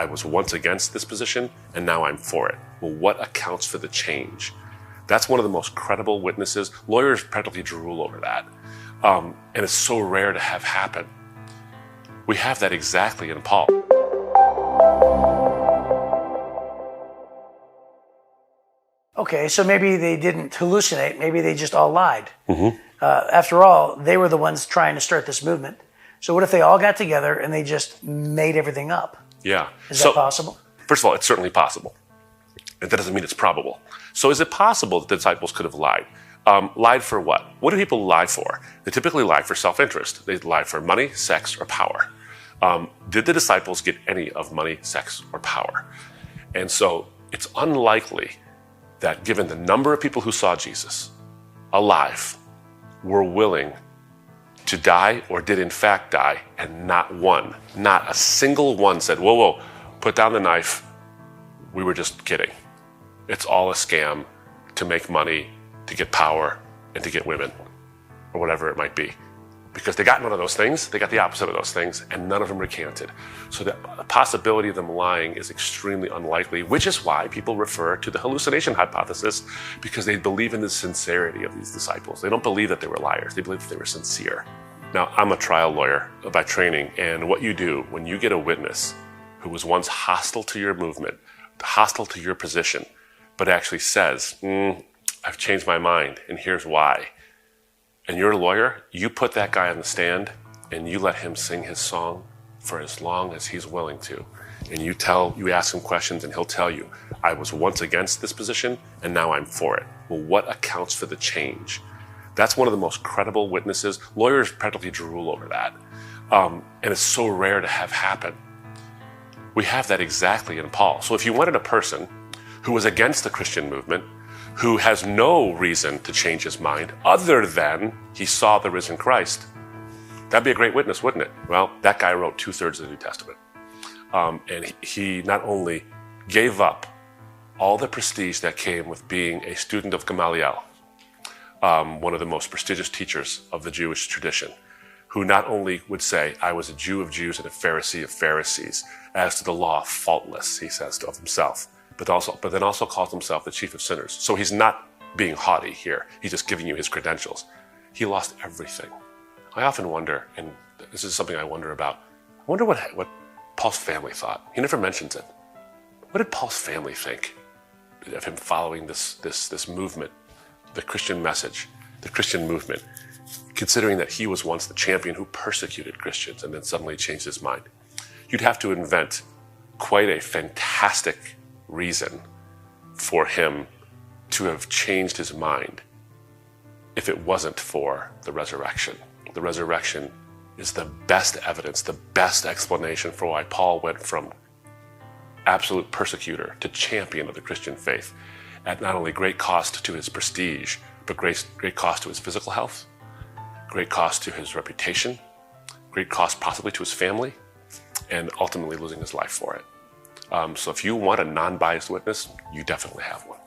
I was once against this position, and now I'm for it. Well, what accounts for the change? That's one of the most credible witnesses. Lawyers practically drool over that. And it's so rare to have happen. We have that exactly in Paul. Okay, so maybe they didn't hallucinate. Maybe they just all lied. After all, they were the ones trying to start this movement. So what if they all got together and they just made everything up? Yeah. Is that possible? First of all, it's certainly possible. And that doesn't mean it's probable. So is it possible that the disciples could have lied? Lied for what? What do people lie for? They typically lie for self-interest. They lie for money, sex, or power. Did the disciples get any of money, sex, or power? And so it's unlikely that given the number of people who saw Jesus alive, were willing to die or did in fact die, and not a single one said, whoa, whoa, put down the knife. We were just kidding. It's all a scam to make money, to get power, and to get women, or whatever it might be. Because they got none of those things, they got the opposite of those things, and none of them recanted. So the possibility of them lying is extremely unlikely, which is why people refer to the hallucination hypothesis, because they believe in the sincerity of these disciples. They don't believe that they were liars, they believe that they were sincere. Now, I'm a trial lawyer by training, and what you do when you get a witness who was once hostile to your movement, hostile to your position, but actually says, I've changed my mind, and here's why. And you're a lawyer, you put that guy on the stand and you let him sing his song for as long as he's willing to. And you ask him questions and he'll tell you, I was once against this position and now I'm for it. Well, what accounts for the change? That's one of the most credible witnesses. Lawyers practically drool over that. And it's so rare to have happen. We have that exactly in Paul. So if you wanted a person who was against the Christian movement, who has no reason to change his mind other than he saw the risen Christ, that'd be a great witness, wouldn't it? Well, that guy wrote 2/3 of the New Testament. And he not only gave up all the prestige that came with being a student of Gamaliel, one of the most prestigious teachers of the Jewish tradition, who not only would say, I was a Jew of Jews and a Pharisee of Pharisees, as to the law, faultless, he says of himself, but then also calls himself the chief of sinners. So he's not being haughty here. He's just giving you his credentials. He lost everything. I often wonder, and this is something I wonder about, I wonder what Paul's family thought. He never mentions it. What did Paul's family think of him following this movement, the Christian message, the Christian movement, considering that he was once the champion who persecuted Christians and then suddenly changed his mind? You'd have to invent quite a fantastic reason for him to have changed his mind if it wasn't for the resurrection. The resurrection is the best evidence, the best explanation for why Paul went from absolute persecutor to champion of the Christian faith at not only great cost to his prestige, but great cost to his physical health, great cost to his reputation, great cost possibly to his family, and ultimately losing his life for it. So if you want a non-biased witness, you definitely have one.